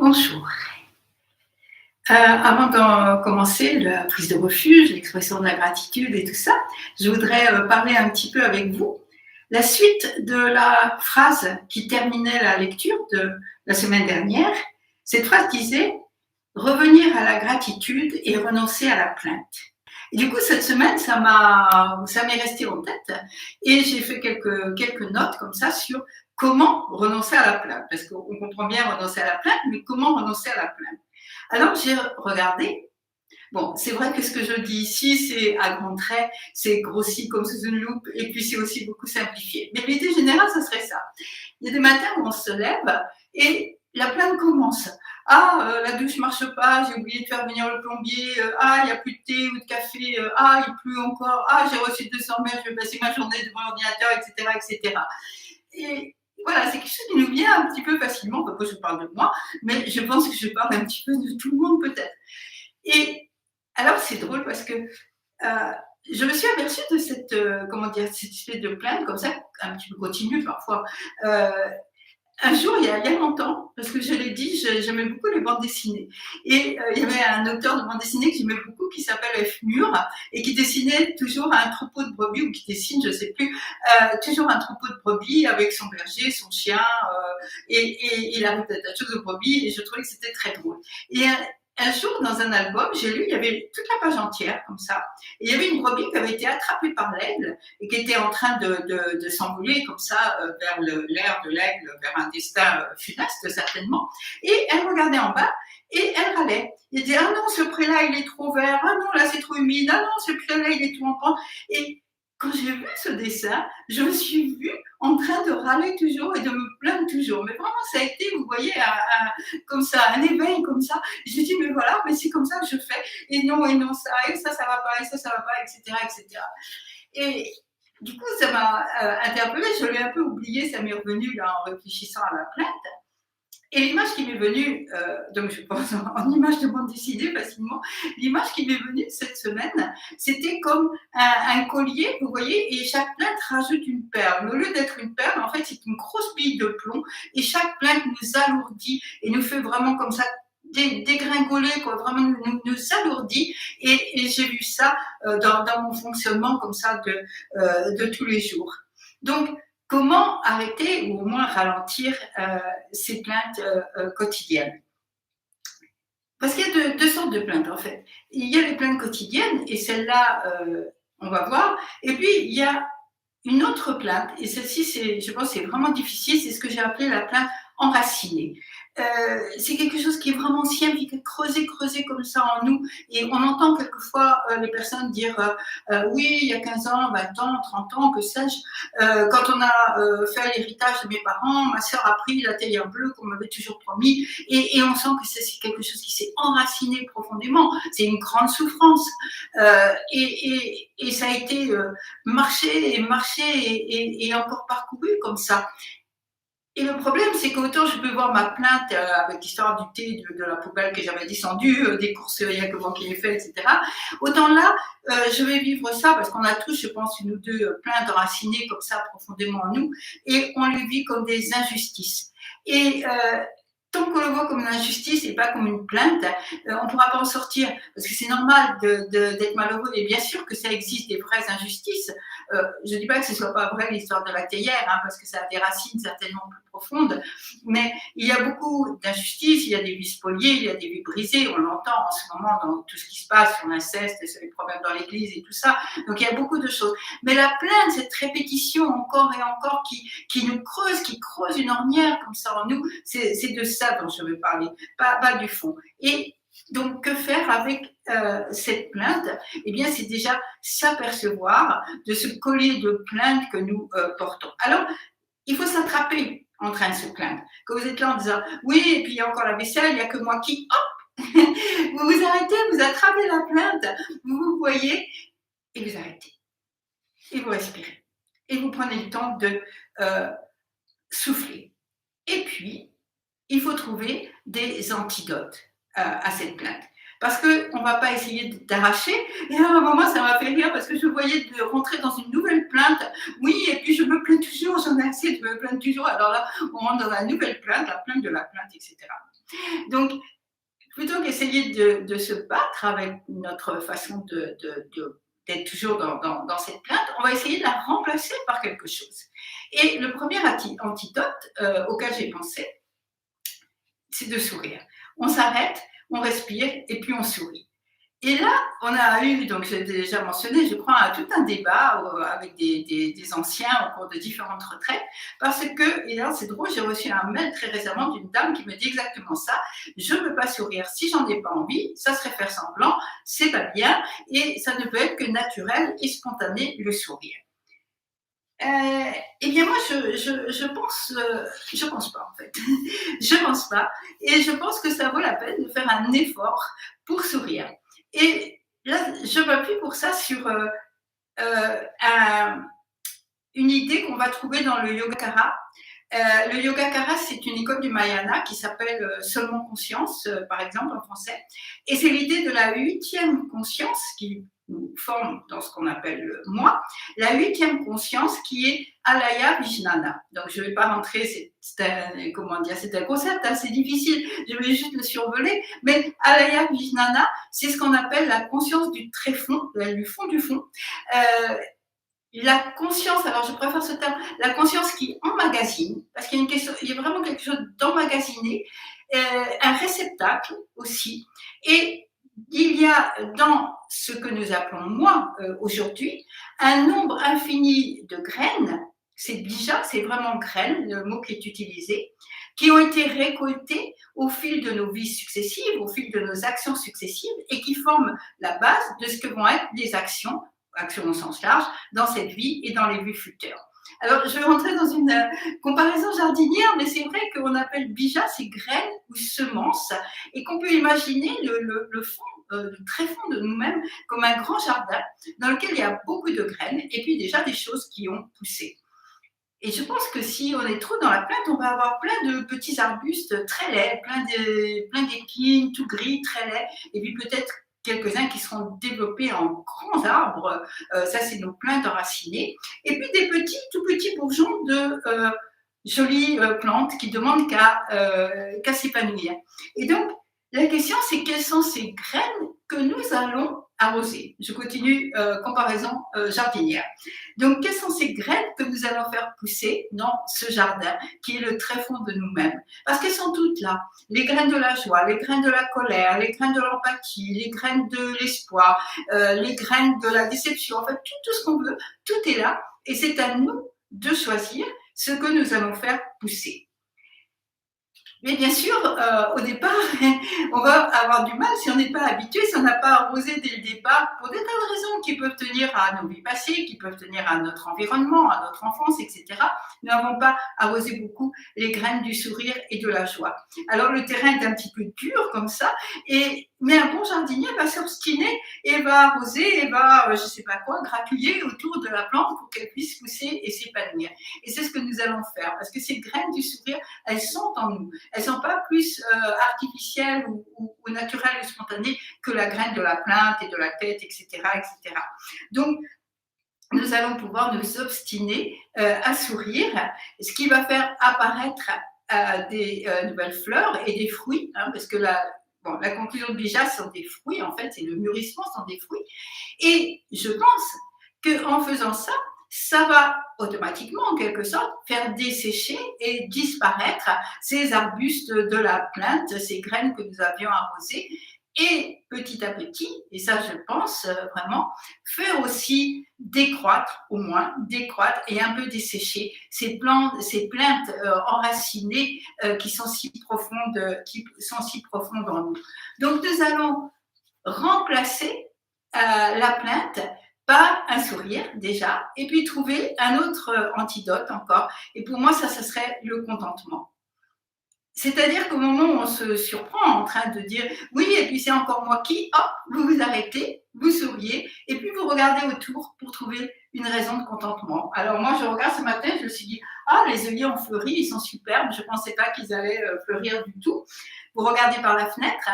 Bonjour. Avant de commencer la prise de refuge, l'expression de la gratitude et tout ça, je voudrais parler un petit peu avec vous. La suite de la phrase qui terminait la lecture de la semaine dernière, cette phrase disait « revenir à la gratitude et renoncer à la plainte ». Et du coup, cette semaine, ça m'est resté en tête et j'ai fait quelques notes comme ça sur comment renoncer à la plainte. Parce qu'on comprend bien renoncer à la plainte, mais comment renoncer à la plainte? Alors, j'ai regardé. Bon, c'est vrai que ce que je dis ici, c'est à grands traits, c'est grossi comme sous une loupe, et puis c'est aussi beaucoup simplifié. Mais l'idée générale, ce serait ça. Il y a des matins où on se lève et la plainte commence. Ah, la douche marche pas, j'ai oublié de faire venir le plombier. Ah, il n'y a plus de thé ou de café. Ah, il pleut encore. Ah, j'ai reçu 200 mails, je vais passer ma journée devant l'ordinateur, etc., etc. Et voilà, c'est quelque chose qui nous vient un petit peu facilement. Pourquoi je parle de moi, mais je pense que je parle un petit peu de tout le monde peut-être. Et alors, c'est drôle parce que je me suis aperçue de cette, cette espèce de plainte comme ça, un petit peu continue parfois. Un jour, il y a longtemps, parce que je l'ai dit, j'aimais beaucoup les bandes dessinées. Et il y avait un auteur de bande dessinée que j'aimais beaucoup qui s'appelle F. Mur et qui dessinait toujours un troupeau de brebis, ou qui dessine, je ne sais plus, toujours un troupeau de brebis avec son berger, son chien, et il arrive à choses de brebis, et je trouvais que c'était très drôle. Et un jour, dans un album, j'ai lu, il y avait toute la page entière, comme ça, et il y avait une brebis qui avait été attrapée par l'aigle et qui était en train de s'envoler comme ça vers l'air de l'aigle, vers un destin funeste, certainement. Et elle regardait en bas et elle râlait. Elle disait « Ah non, ce pré-là, il est trop vert. Ah non, là, c'est trop humide. Ah non, ce pré-là, il est tout en pente. » Et quand j'ai vu ce dessin, je me suis vue en train de râler toujours et de me plaindre toujours. Mais vraiment, ça a été, vous voyez, comme ça, un éveil comme ça. J'ai dit, mais voilà, mais c'est comme ça que je fais. Et non, ça, et ça va pas, et ça va pas, etc., etc. Et du coup, ça m'a interpellée. Je l'ai un peu oublié, ça m'est revenu là en réfléchissant à la plainte. Et l'image qui m'est venue, donc je pense en image de bande dessinée facilement, l'image qui m'est venue cette semaine, c'était comme un collier, vous voyez, et chaque plainte rajoute une perle. Au lieu d'être une perle, en fait, c'est une grosse bille de plomb, et chaque plainte nous alourdit et nous fait vraiment comme ça dégringoler, quoi, vraiment nous alourdit. Et j'ai vu ça dans mon fonctionnement comme ça de tous les jours. Donc, comment arrêter ou au moins ralentir ces plaintes quotidiennes? Parce qu'il y a deux sortes de plaintes en fait. Il y a les plaintes quotidiennes et celles-là, on va voir. Et puis, il y a une autre plainte, et celle-ci, je pense, c'est vraiment difficile, c'est ce que j'ai appelé la plainte enracinée. C'est quelque chose qui est vraiment ancien, qui est creusé comme ça en nous, et on entend quelquefois les personnes dire oui, il y a 15 ans, 20 ans, 30 ans, que sais-je, quand on a fait l'héritage de mes parents, ma sœur a pris la théière bleue qu'on m'avait toujours promis, et on sent que c'est quelque chose qui s'est enraciné profondément, c'est une grande souffrance, et ça a été marché et encore parcouru comme ça. Et le problème, c'est qu'autant je peux voir ma plainte avec l'histoire du thé, de la poubelle que j'avais descendue, des courses rien que moi qui ai fait, etc. Autant là, je vais vivre ça parce qu'on a tous, je pense, une ou deux plaintes enracinées comme ça profondément en nous, et on les vit comme des injustices. Et tant qu'on le voit comme une injustice et pas comme une plainte, on ne pourra pas en sortir. Parce que c'est normal d'être malheureux. Et bien sûr que ça existe des vraies injustices. Je ne dis pas que ce ne soit pas vrai l'histoire de la théière, hein, parce que ça a des racines certainement plus profondes. Mais il y a beaucoup d'injustices, il y a des vies spoliées, il y a des vies brisées. On l'entend en ce moment dans tout ce qui se passe sur l'inceste, sur les problèmes dans l'église et tout ça. Donc il y a beaucoup de choses. Mais la plainte, cette répétition encore et encore qui nous creuse, qui creuse une ornière comme ça en nous, c'est de ça dont je veux parler, pas du fond. Et donc, que faire avec cette plainte? Eh bien, c'est déjà s'apercevoir de ce collier de plaintes que nous portons. Alors, il faut s'attraper en train de se plaindre. Quand vous êtes là en disant « oui, et puis il y a encore la vaisselle, il n'y a que moi qui… » hop vous vous arrêtez, vous attrapez la plainte, vous vous voyez, et vous arrêtez. Et vous respirez. Et vous prenez le temps de souffler. Et puis, il faut trouver des antidotes à cette plainte. Parce qu'on ne va pas essayer d'arracher. Et à un moment, ça m'a fait rire parce que je voyais de rentrer dans une nouvelle plainte. Oui, et puis je me plains toujours, j'en ai assez de me plaindre toujours. Alors là, on rentre dans la nouvelle plainte, la plainte de la plainte, etc. Donc, plutôt qu'essayer de se battre avec notre façon d'être toujours dans cette plainte, on va essayer de la remplacer par quelque chose. Et le premier antidote auquel j'ai pensé, c'est de sourire. On s'arrête, on respire et puis on sourit. Et là, on a eu, donc j'ai déjà mentionné, je crois, tout un débat avec des anciens au cours de différentes retraites, parce que, et là c'est drôle, j'ai reçu un mail très récemment d'une dame qui me dit exactement ça, je ne peux pas sourire si j'en ai pas envie, ça serait faire semblant, c'est pas bien, et ça ne peut être que naturel et spontané le sourire. Eh bien moi je pense pas en fait, je pense pas, et je pense que ça vaut la peine de faire un effort pour sourire. Et là, je m'appuie pour ça sur une idée qu'on va trouver dans le Yogacara. Le Yogacara, c'est une école du Mahayana qui s'appelle Seulement Conscience, par exemple, en français. Et c'est l'idée de la 8e conscience qui nous forme dans ce qu'on appelle le moi, la 8e conscience qui est Alaya Vijnana. Donc, je ne vais pas rentrer, c'est un concept assez difficile, je vais juste le survoler, mais Alaya Vijnana, c'est ce qu'on appelle la conscience du tréfond, du fond du fond. La conscience, alors je préfère ce terme, la conscience qui emmagasine, parce qu'il y a, il y a vraiment quelque chose d'emmagasiné, un réceptacle aussi, et il y a dans ce que nous appelons moi aujourd'hui un nombre infini de graines, c'est bija, c'est vraiment graines, le mot qui est utilisé, qui ont été récoltées au fil de nos vies successives, au fil de nos actions successives, et qui forment la base de ce que vont être les actions au sens large, dans cette vie et dans les vies futures. Alors, je vais rentrer dans une comparaison jardinière, mais c'est vrai qu'on appelle bija ces graines ou semences, et qu'on peut imaginer le fond, le tréfond de nous-mêmes comme un grand jardin dans lequel il y a beaucoup de graines et puis déjà des choses qui ont poussé. Et je pense que si on est trop dans la plainte, on va avoir plein de petits arbustes très laids, plein d'épines, tout gris, très laids, et puis peut-être quelques-uns qui seront développés en grands arbres, ça c'est nos plantes enracinées, et puis des tout petits bourgeons de jolies plantes qui demandent qu'à s'épanouir. Et donc, la question c'est quelles sont ces graines que nous allons arroser. Je continue, comparaison jardinière. Donc, quelles sont ces graines que nous allons faire pousser dans ce jardin qui est le tréfond de nous-mêmes? Parce qu'elles sont toutes là. Les graines de la joie, les graines de la colère, les graines de l'empathie, les graines de l'espoir, les graines de la déception. En fait, tout ce qu'on veut, tout est là. Et c'est à nous de choisir ce que nous allons faire pousser. Mais bien sûr, au départ, on va avoir du mal si on n'est pas habitué, si on n'a pas arrosé dès le départ, pour des tas de raisons qui peuvent tenir à nos vies passées, qui peuvent tenir à notre environnement, à notre enfance, etc. Nous n'avons pas arrosé beaucoup les graines du sourire et de la joie. Alors le terrain est un petit peu dur comme ça, mais un bon jardinier va s'obstiner et va arroser et va, je ne sais pas quoi, gratouiller autour de la plante pour qu'elle puisse pousser et s'épanouir. Et c'est ce que nous allons faire, parce que ces graines du sourire, elles sont en nous. Elles ne sont pas plus artificielles ou naturelles ou spontanées que la graine de la plainte et de la tête, etc., etc. Donc, nous allons pouvoir nous obstiner à sourire, ce qui va faire apparaître des nouvelles fleurs et des fruits, hein, parce que la conclusion de bija, ce sont des fruits, en fait, c'est le mûrissement, ce sont des fruits. Et je pense qu'en faisant ça, ça va automatiquement, en quelque sorte, faire dessécher et disparaître ces arbustes de la plainte, ces graines que nous avions arrosées, et petit à petit, et ça je pense vraiment, faire aussi décroître, au moins décroître et un peu dessécher ces plaintes enracinées qui sont si profondes en nous. Donc nous allons remplacer la plainte par un sourire déjà, et puis trouver un autre antidote encore. Et pour moi, ça serait le contentement. C'est-à-dire qu'au moment où on se surprend en train de dire « oui, et puis c'est encore moi qui », hop, vous vous arrêtez, vous souriez, et puis vous regardez autour pour trouver une raison de contentement. Alors moi, je regarde ce matin, je me suis dit « ah, les œillets ont fleuri, ils sont superbes, je ne pensais pas qu'ils allaient fleurir du tout ». Vous regardez par la fenêtre,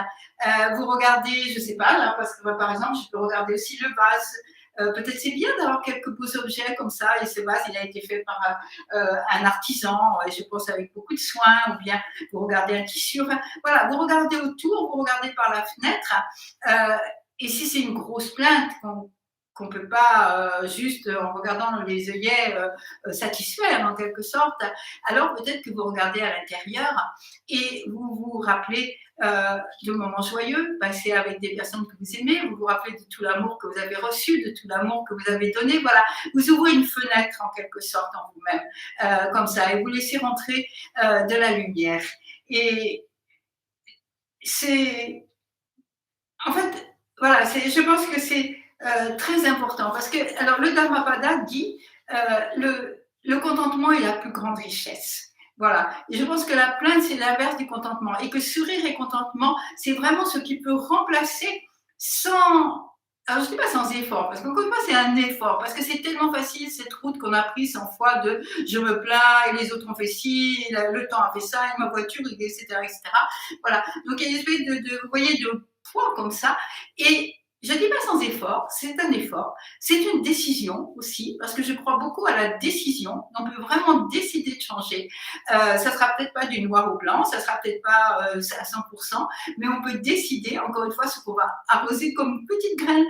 vous regardez, je ne sais pas, là, parce que par exemple, je peux regarder aussi le vase, Peut-être c'est bien d'avoir quelques beaux objets comme ça, et ce vase, il a été fait par un artisan, et je pense avec beaucoup de soin, ou bien vous regardez un tissu, enfin, voilà, vous regardez autour, vous regardez par la fenêtre, euh, et si c'est une grosse plainte qu'on ne peut pas juste en regardant les œillets satisfaire en quelque sorte, alors peut-être que vous regardez à l'intérieur et vous vous rappelez de moments joyeux passés avec des personnes que vous aimez, vous vous rappelez de tout l'amour que vous avez reçu, de tout l'amour que vous avez donné, voilà, vous ouvrez une fenêtre en quelque sorte en vous-même, comme ça, et vous laissez rentrer de la lumière. Et c'est, en fait, voilà, je pense que c'est très important parce que, alors, le Dhammapada dit le contentement est la plus grande richesse. Voilà. Et je pense que la plainte, c'est l'inverse du contentement. Et que sourire et contentement, c'est vraiment ce qui peut remplacer sans. Alors, je ne dis pas sans effort, parce qu'encore une fois, c'est un effort, parce que c'est tellement facile cette route qu'on a prise 100 fois de je me plains et les autres ont fait ci, le temps a fait ça, et ma voiture, etc., etc. Voilà. Donc, il y a une espèce vous voyez, de poids comme ça. Et je ne dis pas sans effort, c'est un effort. C'est une décision aussi, parce que je crois beaucoup à la décision. On peut vraiment décider de changer. Ça ne sera peut-être pas du noir au blanc, ça ne sera peut-être pas à 100%, mais on peut décider, encore une fois, ce qu'on va arroser comme une petite graine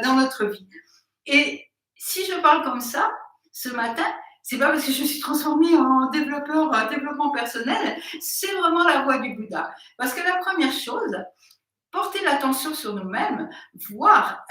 dans notre vie. Et si je parle comme ça, ce matin, c'est pas parce que je suis transformée en développement personnel, c'est vraiment la voie du Bouddha. Parce que la première chose, porter l'attention sur nous-mêmes, voir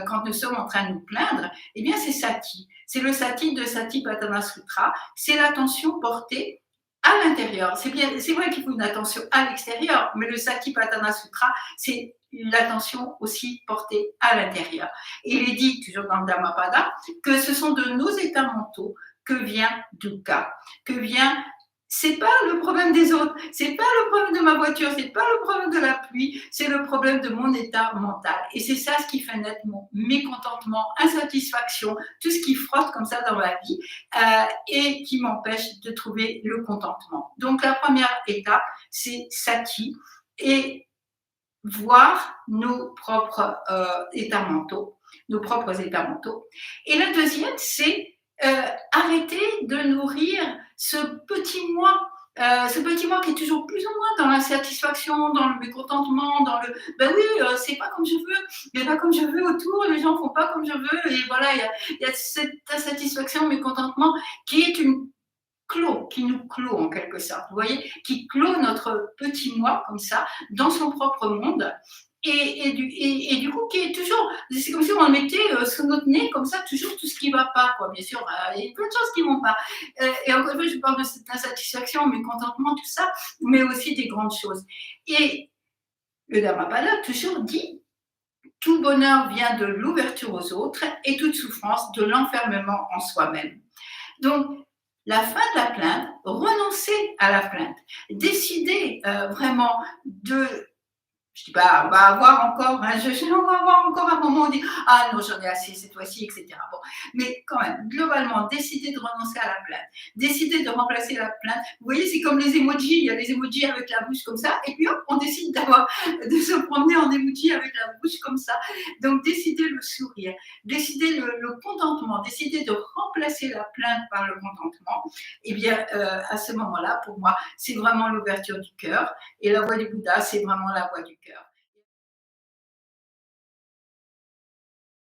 quand nous sommes en train de nous plaindre, eh bien c'est sati. C'est le sati de Satipatthana Sutra. C'est l'attention portée à l'intérieur. C'est vrai qu'il faut une attention à l'extérieur, mais le Satipatthana Sutra, c'est l'attention aussi portée à l'intérieur. Et il est dit, toujours dans le Dhammapada, que ce sont de nos états mentaux que vient dukkha, que vient. C'est pas le problème des autres, c'est pas le problème de ma voiture, c'est pas le problème de la pluie, c'est le problème de mon état mental. Et c'est ça ce qui fait naître mon mécontentement, insatisfaction, tout ce qui frotte comme ça dans ma vie et qui m'empêche de trouver le contentement. Donc la première étape, c'est sati et voir nos propres états mentaux, nos propres états mentaux. Et la deuxième, c'est arrêter de nourrir ce petit moi qui est toujours plus ou moins dans l'insatisfaction, dans le mécontentement, dans le ben oui, c'est pas comme je veux, il n'y a pas comme je veux autour, les gens font pas comme je veux, et voilà, il y a cette insatisfaction, mécontentement qui est une qui nous clôt en quelque sorte, vous voyez, qui clôt notre petit moi comme ça, dans son propre monde, et du coup, qui est toujours, c'est comme si on mettait sous notre nez comme ça toujours tout ce qui ne va pas, quoi. Bien sûr, il y a plein de choses qui ne vont pas. Et encore une fois, je parle de cette insatisfaction, mécontentement, tout ça, mais aussi des grandes choses. Et le Dhammapada toujours dit tout bonheur vient de l'ouverture aux autres et toute souffrance de l'enfermement en soi-même. Donc, la fin de la plainte, renoncer à la plainte, décider vraiment de. Je dis pas, on va avoir encore, on va avoir encore un moment où on dit ah non, j'en ai assez cette fois-ci, etc. Bon, mais quand même, globalement, décider de renoncer à la plainte, décider de remplacer la plainte. Vous voyez, c'est comme les emojis. Il y a les emojis avec la bouche comme ça, et puis hop, on décide de se promener en emoji avec la bouche comme ça. Donc, décider le sourire, décider le contentement, décider de remplacer la plainte par le contentement. Eh bien, à ce moment-là, pour moi, c'est vraiment l'ouverture du cœur. Et la voie du Bouddha, c'est vraiment la voie du cœur.